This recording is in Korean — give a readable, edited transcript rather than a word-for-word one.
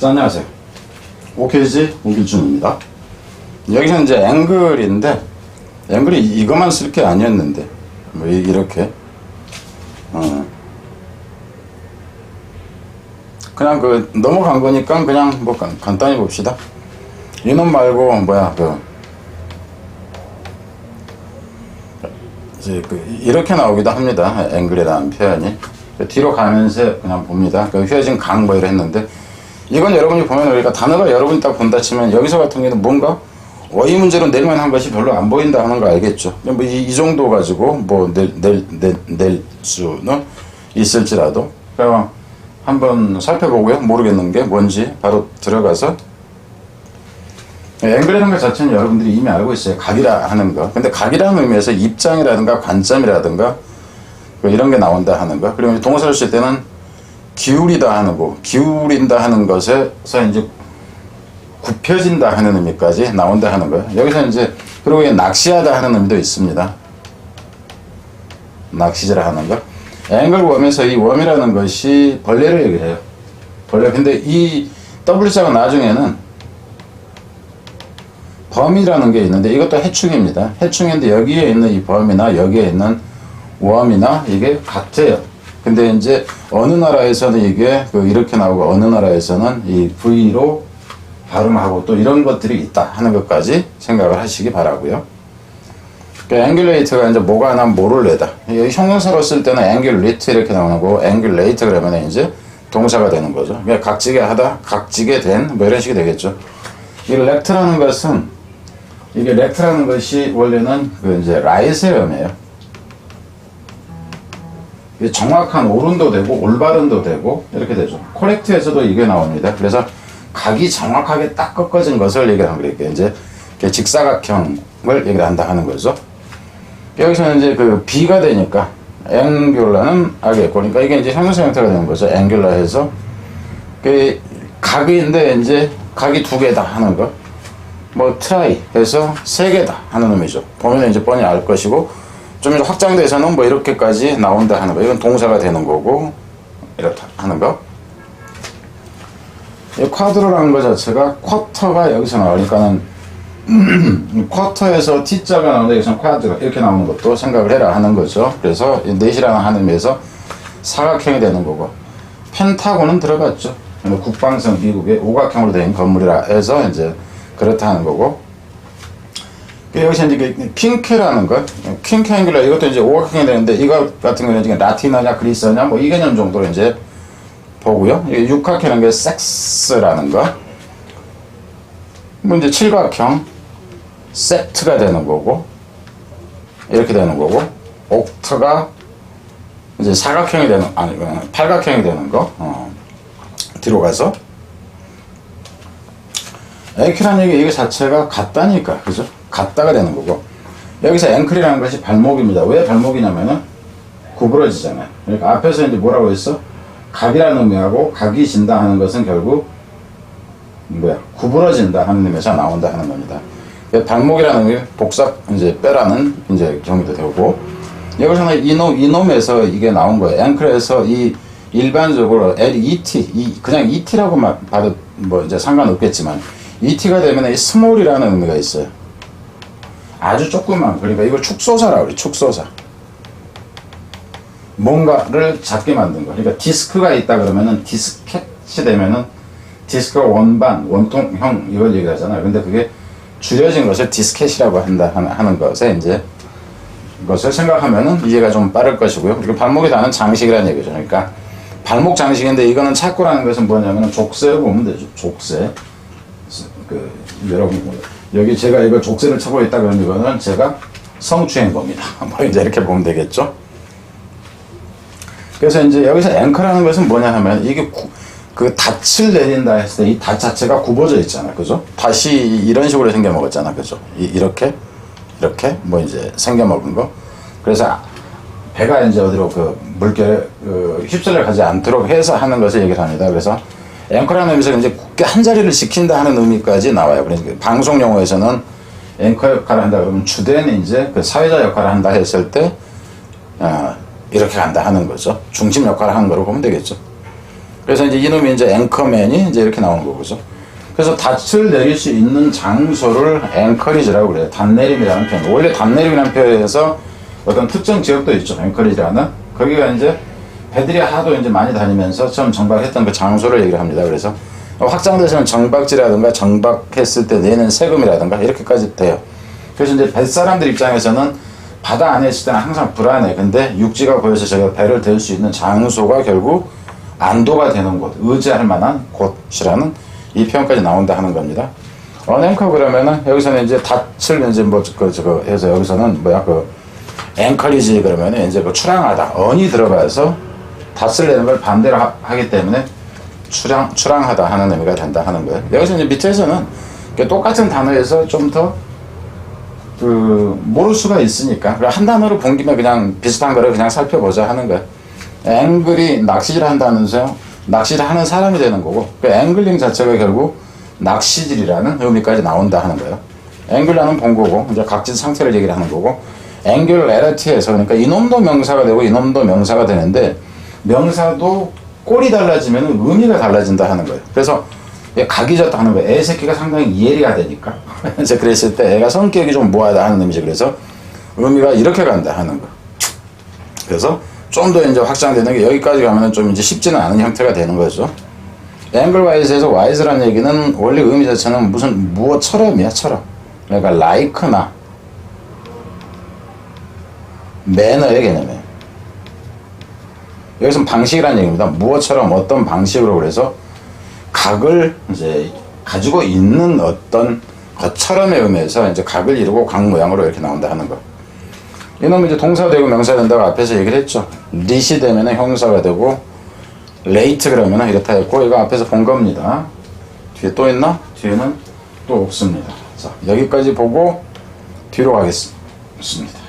자, 안녕하세요. 오케이지 우길준입니다. 여기서 이제 앵글인데, 앵글이 이것만 쓸 게 아니었는데, 뭐, 이렇게. 그냥 넘어간 거니까 그냥 뭐, 간단히 봅시다. 이놈 말고, 이제 이렇게 나오기도 합니다. 앵글이라는 표현이. 뒤로 가면서 그냥 봅니다. 휘어진 강 뭐 이래 했는데, 이건 여러분이 보면, 그러니까 단어가 여러분이 딱 본다 치면, 여기서 같은 경우는 뭔가 어휘 문제로 낼만 한 것이 별로 안 보인다 하는 거 알겠죠? 뭐 이 정도 가지고 뭐 낼 수는 있을지라도. 그럼 한번 살펴보고요. 모르겠는 게 뭔지 바로 들어가서. 앵글이라는 것 자체는 여러분들이 이미 알고 있어요. 각이라 하는 거. 근데 각이라는 의미에서 입장이라든가 관점이라든가 이런 게 나온다 하는 거. 그리고 동사를 쓸 때는 기울이다 하는 거, 기울인다 하는 것에서 이제 굽혀진다 하는 의미까지 나온다 하는 거예요. 여기서 이제, 그리고 낚시하다 하는 의미도 있습니다. 낚시질 하는 거. 앵글 웜에서 이 웜이라는 것이 벌레를 얘기해요. 벌레. 근데 이 W자가 나중에는 범이라는 게 있는데 이것도 해충입니다. 해충인데 여기에 있는 이 범이나 여기에 있는 웜이나 이게 같아요. 근데 이제 어느 나라에서는 이게 이렇게 나오고 어느 나라에서는 이 V로 발음하고 또 이런 것들이 있다 하는 것까지 생각을 하시기 바라고요. 앵귤레이트가 이제 뭐가 하나 뭐를 내다. 형용사로 쓸 때는 앵귤리트 이렇게 나오고 앵귤레이트 그러면 이제 동사가 되는 거죠. 그러니까 각지게 하다, 각지게 된 뭐 이런 식이 되겠죠. 이 렉트라는 것은 이게 렉트라는 것이 원래는 이제 라이트의 음이에요. 정확한 옳은도 되고 올바른도 되고 이렇게 되죠. 코렉트에서도 이게 나옵니다. 그래서 각이 정확하게 딱 꺾어진 것을 얘기를 하는 거예요. 이제 직사각형을 얘기를 한다 하는 거죠. 여기서는 이제 B가 되니까 앵귤라는 알겠고, 그러니까 이게 이제 형용사 형태가 되는 거죠. 앵귤라 해서 각인데 이제 각이 두 개다 하는 거. 뭐 트라이 해서 세 개다 하는 의미죠. 보면 이제 뻔히 알 것이고. 좀 이제 확장돼서는 뭐 이렇게까지 나온다 하는 거. 이건 동사가 되는 거고, 이렇다 하는 거. 이 쿼드로라는 것 자체가 쿼터가 여기서 나오니까는, 쿼터에서 T자가 나오는데 여기서는 쿼드로 이렇게 나오는 것도 생각을 해라 하는 거죠. 그래서 넷이라는 하는 의미에서 사각형이 되는 거고, 펜타곤은 들어갔죠. 국방성 미국의 오각형으로 된 건물이라 해서 이제 그렇다 하는 거고, 여기서 이제 퀸케라는 거, 퀸케앵귤라 이것도 이제 오각형이 되는데 이거 같은 경우는 지금 라틴어냐 그리스어냐 뭐 이 개념 정도로 이제 보고요. 육각형이라는 게 섹스라는 거, 뭐 이제 칠각형 세트가 되는 거고 이렇게 되는 거고, 옥트가 이제 사각형이 되는 아니 팔각형이 되는 거. 뒤로 가서 앵크라는 얘기 이거 자체가 같다니까, 그죠? 같다가 되는 거고, 여기서 앵클이라는 것이 발목입니다. 왜 발목이냐면은 구부러지잖아요. 그러니까 앞에서 이제 뭐라고 했어? 각이라는 의미하고 각이 진다 하는 것은 결국 구부러진다 하는 의미에서 나온다 하는 겁니다. 발목이라는 게 복사 이제 빼라는 이제 경우도 되고, 여기서는 이놈에서 이게 나온 거예요. 앵클에서 이 일반적으로 LET 그냥 ET라고만 봐도 뭐 이제 상관없겠지만 ET가 되면 이 스몰이라는 의미가 있어요. 아주 조그만, 그러니까 이걸 축소사라고 그래. 축소사. 뭔가를 작게 만든 거. 그러니까 디스크가 있다 그러면은 디스켓이 되면은 디스크가 원반, 원통형 이걸 얘기하잖아요. 근데 그게 줄여진 것을 디스켓이라고 하는 것에 이제 것을 생각하면은 이해가 좀 빠를 것이고요. 그리고 발목이 다는 장식이라는 얘기죠. 그러니까 발목 장식인데 이거는 찾고라는 것은 뭐냐면은 족쇄를 보면 되죠. 족쇄. 여러분 여기 제가 이걸 족쇄를 차고 있다 그러면 이거는 제가 성추행 겁니다. 뭐 이제 이렇게 보면 되겠죠. 그래서 이제 여기서 앵커라는 것은 뭐냐 하면 이게 닻을 내린다 했을 때 이 닻 자체가 굽어져 있잖아, 그죠? 닻이 이런 식으로 생겨 먹었잖아, 그죠? 이렇게 뭐 이제 생겨 먹은 거. 그래서 배가 이제 어디로 물결에 휩쓸려 가지 않도록 해서 하는 것을 얘기를 합니다. 그래서 앵커라는 의미에서 이제 굳게 한 자리를 지킨다 하는 의미까지 나와요. 그러니까 방송 용어에서는 앵커 역할을 한다 그러면 주된 이제 사회자 역할을 한다 했을 때 이렇게 간다 하는 거죠. 중심 역할을 하는 거로 보면 되겠죠. 그래서 이제 이놈이 이제 앵커맨이 이제 이렇게 나오는 거죠. 그래서 닻을 내릴 수 있는 장소를 앵커리지라고 그래요. 닷내림이라는 표현. 원래 닷내림이라는 표현에서 어떤 특정 지역도 있죠. 앵커리지라는. 거기가 이제 배들이 하도 이제 많이 다니면서 처음 정박했던 그 장소를 얘기를 합니다. 그래서 확장돼서는 정박지라든가 정박했을 때 내는 세금이라든가 이렇게까지 돼요. 그래서 이제 뱃사람들 입장에서는 바다 안에 있을 때는 항상 불안해. 근데 육지가 보여서 제가 배를 댈 수 있는 장소가 결국 안도가 되는 곳, 의지할 만한 곳이라는 이 표현까지 나온다 하는 겁니다. 언앵커 그러면은 여기서는 이제 닻을 이제 뭐 저거 해서 여기서는 뭐야 그 앵커리지 그러면은 이제 그 출항하다 언이 들어가서 닻을 내는 걸 반대로 하기 때문에 출항하다 하는 의미가 된다 하는 거예요. 여기서 이제 밑에서는 똑같은 단어에서 좀 더 모를 수가 있으니까 한 단어로 본 김에 그냥 비슷한 거를 그냥 살펴보자 하는 거예요. 앵글이 낚시질 한다면서요. 낚시를 하는 사람이 되는 거고 그 앵글링 자체가 결국 낚시질이라는 의미까지 나온다 하는 거예요. 앵글러는 본 거고 이제 각진 상태를 얘기를 하는 거고 앵귤레리티에서 그러니까 이놈도 명사가 되고 이놈도 명사가 되는데 명사도 꼴이 달라지면 의미가 달라진다 하는 거예요. 그래서 각이 졌다 하는 거예요. 애 새끼가 상당히 이해가 되니까 이제 그랬을 때 애가 성격이 좀 모하다 하는 의미죠. 그래서 의미가 이렇게 간다 하는 거. 그래서 좀 더 이제 확장되는 게 여기까지 가면은 좀 이제 쉽지는 않은 형태가 되는 거죠. 앵글와이즈에서 와이즈라는 얘기는 원래 의미 자체는 무슨 무엇처럼이야, 처럼. 그러니까 like나 매너의 개념이에요. 여기서는 방식이라는 얘기입니다. 무엇처럼 어떤 방식으로 그래서 각을 이제 가지고 있는 어떤 것처럼의 의미에서 이제 각을 이루고 각 모양으로 이렇게 나온다 하는 거. 이놈이 이제 동사 되고 명사 된다고 앞에서 얘기를 했죠. 리시 되면은 형사가 되고 레이트 그러면은 이렇다 했고 이거 앞에서 본 겁니다. 뒤에 또 있나? 뒤에는 또 없습니다. 자, 여기까지 보고 뒤로 가겠습니다.